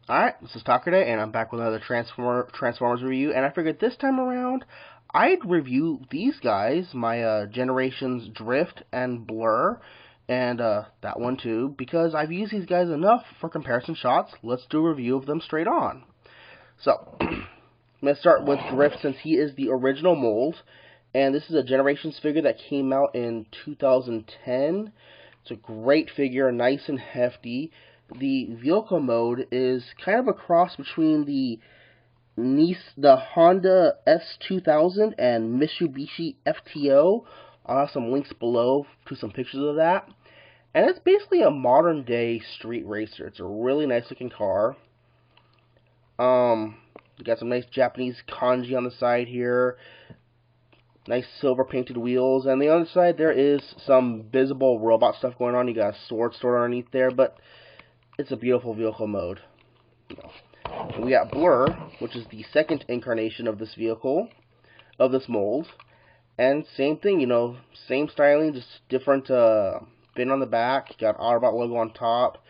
Alright, this is Talker Day, and I'm back with another Transformers review, and I figured this time around, I'd review these guys, my Generations Drift and Blur, and that one too, because I've used these guys enough for comparison shots. Let's do a review of them straight on. So, I'm going to start with Drift since he is the original mold, and this is a Generations figure that came out in 2010. It's a great figure, nice and hefty. The vehicle mode is kind of a cross between the Honda S2000 and Mitsubishi FTO. I'll have some links below to some pictures of that. And it's basically a modern day street racer. It's a really nice looking car. You got some nice Japanese kanji on the side here. Nice silver painted wheels. And the other side there is some visible robot stuff going on. You got a sword stored underneath there, but it's a beautiful vehicle mode. And we got Blur, which is the second incarnation of this vehicle, of this mold. And same thing, same styling, just different fin on the back. Got Autobot logo on top.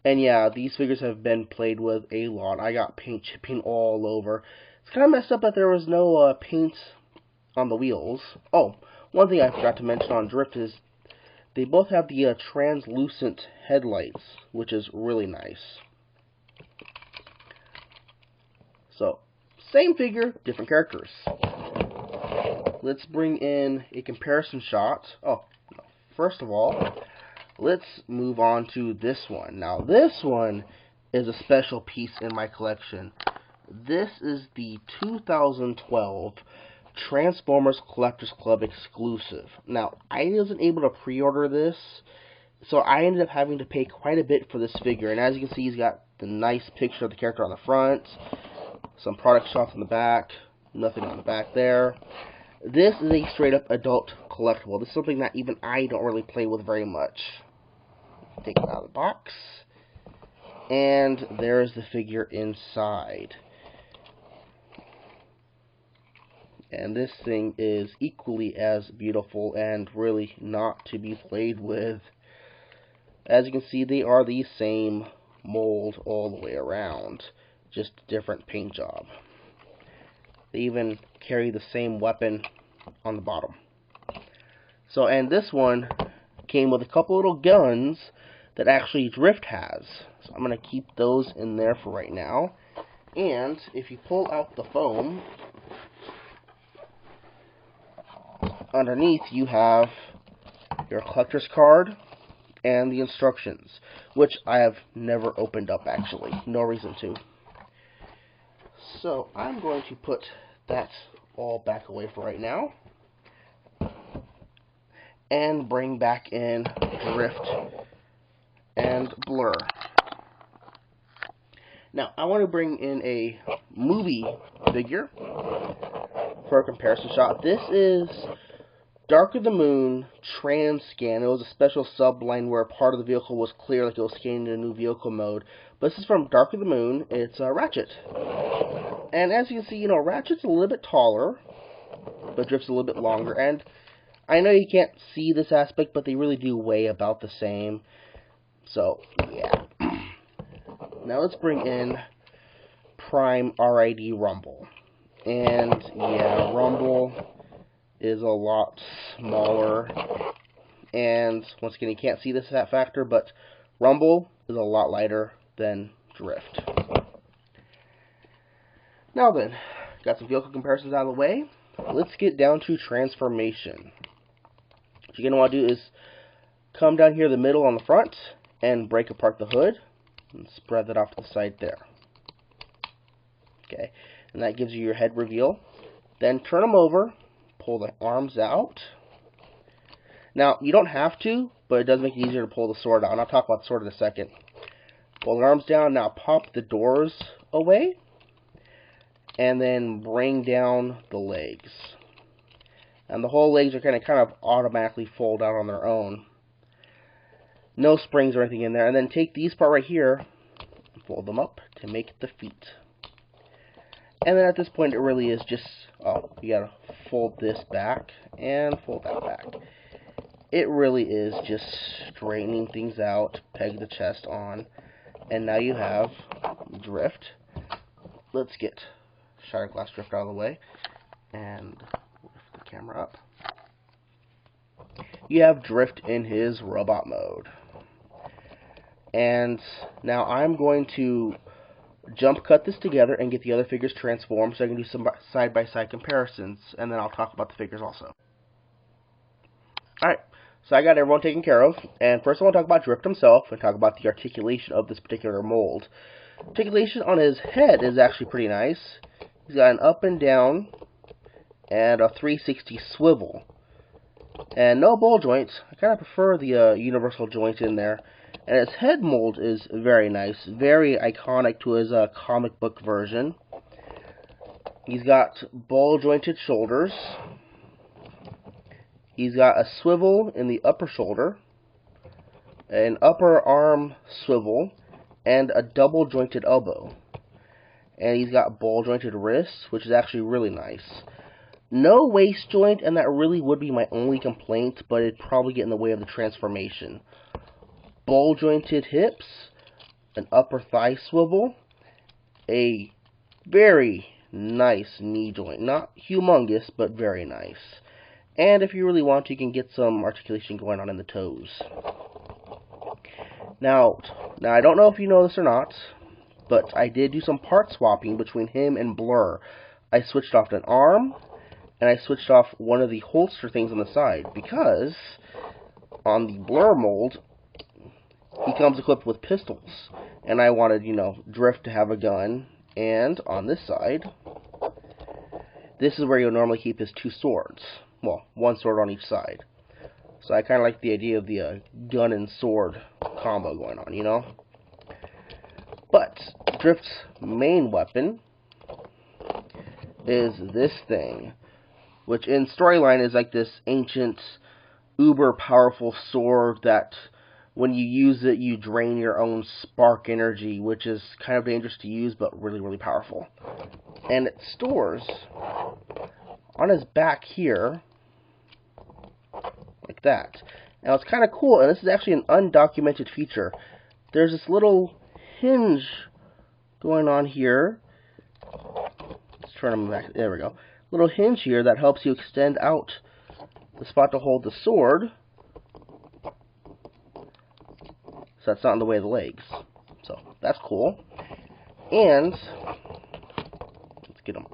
And yeah, these figures have been played with a lot. I got paint chipping all over. It's kind of messed up that there was no paint on the wheels. Oh, one thing I forgot to mention on Drift is they both have the translucent headlights, which is really nice. So, same figure, different characters. Let's bring in a comparison shot. Oh, no. First of all, let's move on to this one. Now, this one is a special piece in my collection. This is the 2012 Transformers Collectors Club exclusive. Now, I wasn't able to pre-order this, so I ended up having to pay quite a bit for this figure. And as you can see, he's got the nice picture of the character on the front, some product shots on the back, nothing on the back there. This is a straight-up adult collectible. This is something that even I don't really play with very much. Take it out of the box. And there's the figure inside. And this thing is equally as beautiful and really not to be played with. As you can see, they are the same mold all the way around, just different paint job. They even carry the same weapon on the bottom. So, and this one came with a couple little guns that actually Drift has. So I'm going to keep those in there for right now. And if you pull out the foam, underneath you have your collector's card and the instructions, which I have never opened up actually. No reason to. So I'm going to put that all back away for right now and bring back in Drift and Blur. Now I want to bring in a movie figure for a comparison shot. This is Dark of the Moon Trans Scan. It was a special subline where part of the vehicle was clear, like it was scanning into a new vehicle mode. But this is from Dark of the Moon. It's Ratchet. And as you can see, Ratchet's a little bit taller, but Drift's a little bit longer. And I know you can't see this aspect, but they really do weigh about the same. So, yeah. Now let's bring in Prime RID Rumble. And, yeah, Rumble is a lot smaller, and once again you can't see this factor, but Rumble is a lot lighter than Drift. Now then, got some vehicle comparisons out of the way. Let's get down to transformation. What you're going to want to do is come down here the middle on the front and break apart the hood and spread that off to the side there. Okay, and that gives you your head reveal. Then turn them over. Pull the arms out. Now, you don't have to, but it does make it easier to pull the sword out. And I'll talk about the sword in a second. Pull the arms down. Now, pop the doors away. And then bring down the legs. And the whole legs are kind of automatically fold out on their own. No springs or anything in there. And then take these part right here and fold them up to make the feet. And then at this point, it really is just, you gotta fold this back and fold that back. It really is just straightening things out, peg the chest on, and now you have Drift. Let's get Shattered Glass Drift out of the way and lift the camera up. You have Drift in his robot mode. And now I'm going to jump cut this together and get the other figures transformed so I can do some side-by-side comparisons, and then I'll talk about the figures also. Alright, so I got everyone taken care of, and first I want to talk about Drift himself and talk about the articulation of this particular mold. Articulation on his head is actually pretty nice. He's got an up and down and a 360 swivel. And no ball joints. I kind of prefer the universal joint in there. And his head mold is very nice. Very iconic to his comic book version. He's got ball jointed shoulders. He's got a swivel in the upper shoulder. An upper arm swivel. And a double jointed elbow. And he's got ball jointed wrists, which is actually really nice. No waist joint, and that really would be my only complaint, but it'd probably get in the way of the transformation. Ball jointed hips, an upper thigh swivel, a very nice knee joint. Not humongous, but very nice. And if you really want to, you can get some articulation going on in the toes. Now I don't know if you know this or not, but I did do some part swapping between him and Blur. I switched off an arm, and I switched off one of the holster things on the side, because on the Blur mold, he comes equipped with pistols, and I wanted, Drift to have a gun, and on this side, this is where you'll normally keep his two swords. Well, one sword on each side. So I kind of like the idea of the gun and sword combo going on, But Drift's main weapon is this thing, which in storyline is like this ancient, uber powerful sword that when you use it, you drain your own spark energy, which is kind of dangerous to use, but really, really powerful. And it stores on his back here, like that. Now it's kind of cool, and this is actually an undocumented feature. There's this little hinge going on here. Let's turn him back. There we go. Little hinge here that helps you extend out the spot to hold the sword, so that's not in the way of the legs. So that's cool. And let's get him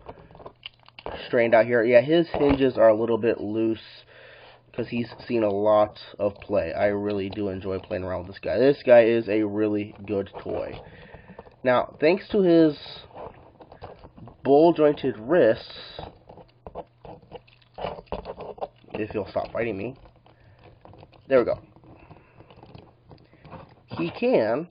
straightened out here. Yeah, his hinges are a little bit loose because he's seen a lot of play. I really do enjoy playing around with this guy. This guy is a really good toy. Now, thanks to his ball-jointed wrists, if he'll stop fighting me, there we go. He can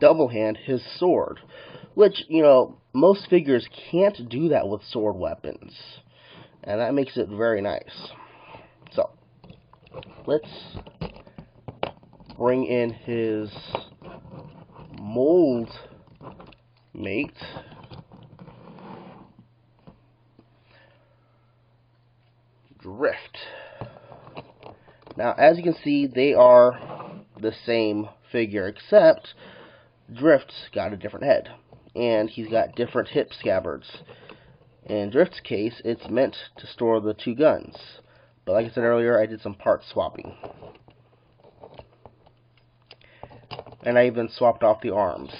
double hand his sword, which, most figures can't do that with sword weapons, and that makes it very nice. So, let's bring in his mold mate. Drift. Now, as you can see, they are the same figure, except Drift's got a different head, and he's got different hip scabbards. In Drift's case, it's meant to store the two guns, but like I said earlier, I did some part swapping. And I even swapped off the arms.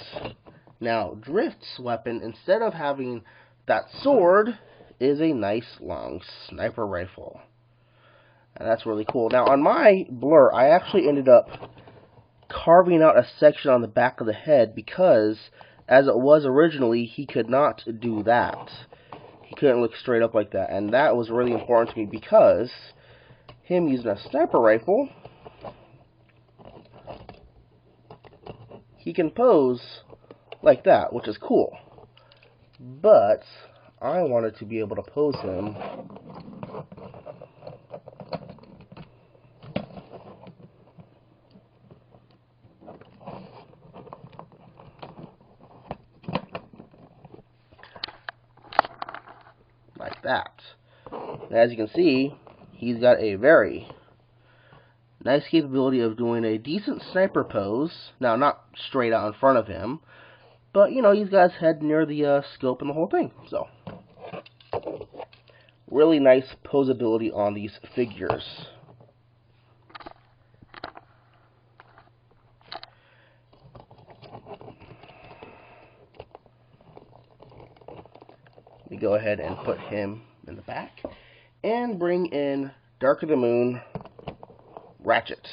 Now, Drift's weapon, instead of having that sword, is a nice long sniper rifle. And that's really cool. Now, on my Blur, I actually ended up carving out a section on the back of the head because, as it was originally, he could not do that. He couldn't look straight up like that. And that was really important to me because him using a sniper rifle, he can pose like that, which is cool. But I wanted to be able to pose him that. And as you can see, he's got a very nice capability of doing a decent sniper pose. Now, not straight out in front of him, but, you know, he's got his head near the scope and the whole thing. So, really nice posability on these figures. We go ahead and put him in the back and bring in Dark of the Moon Ratchet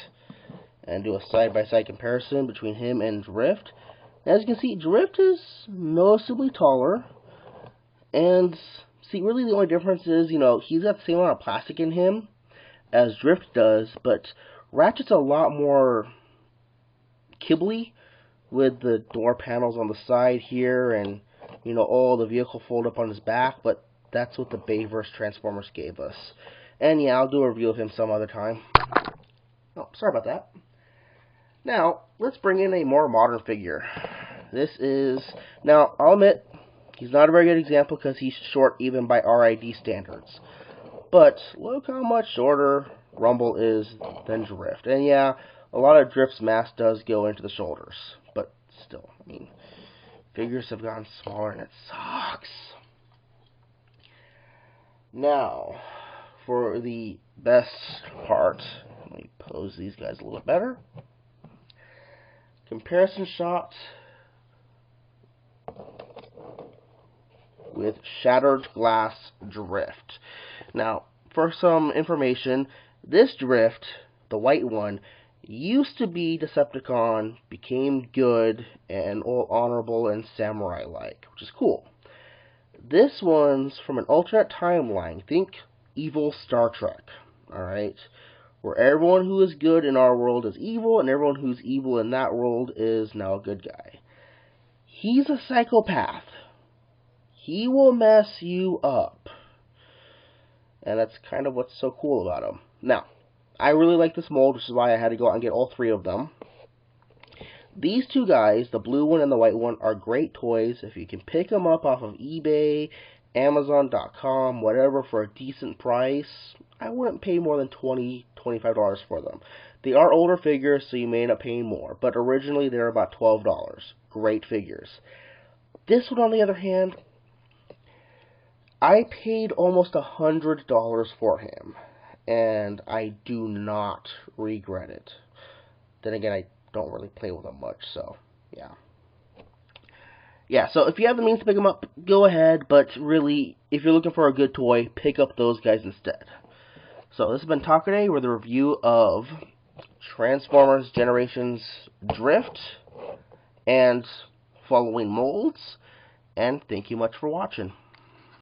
and do a side-by-side comparison between him and Drift. As you can see, Drift is noticeably taller, and see, really the only difference is, you know, he's got the same amount of plastic in him as Drift does, but Ratchet's a lot more kibbly with the door panels on the side here, and you know, all the vehicle fold up on his back, but that's what the Bayverse Transformers gave us. And yeah, I'll do a review of him some other time. Oh, sorry about that. Now, let's bring in a more modern figure. This is, now, I'll admit, he's not a very good example because he's short even by RID standards. But look how much shorter Rumble is than Drift. And yeah, a lot of Drift's mass does go into the shoulders, but still, I mean, figures have gotten smaller and it sucks. Now, for the best part, let me pose these guys a little bit better. Comparison shot with Shattered Glass Drift. Now, for some information, this Drift, the white one, used to be Decepticon, became good and all honorable and samurai-like, which is cool. This one's from an alternate timeline. Think evil Star Trek, alright? Where everyone who is good in our world is evil, and everyone who's evil in that world is now a good guy. He's a psychopath. He will mess you up. And that's kind of what's so cool about him. Now, I really like this mold, which is why I had to go out and get all three of them. These two guys, the blue one and the white one, are great toys. If you can pick them up off of eBay, Amazon.com, whatever, for a decent price, I wouldn't pay more than $20, $25 for them. They are older figures, so you may end up paying more, but originally they're about $12. Great figures. This one, on the other hand, I paid almost $100 for him, and I do not regret it. Then again, I don't really play with them much, so yeah. Yeah, so if you have the means to pick them up, go ahead, but really, if you're looking for a good toy, pick up those guys instead. So this has been Talk Today with a review of Transformers Generations Drift and following molds, and thank you much for watching.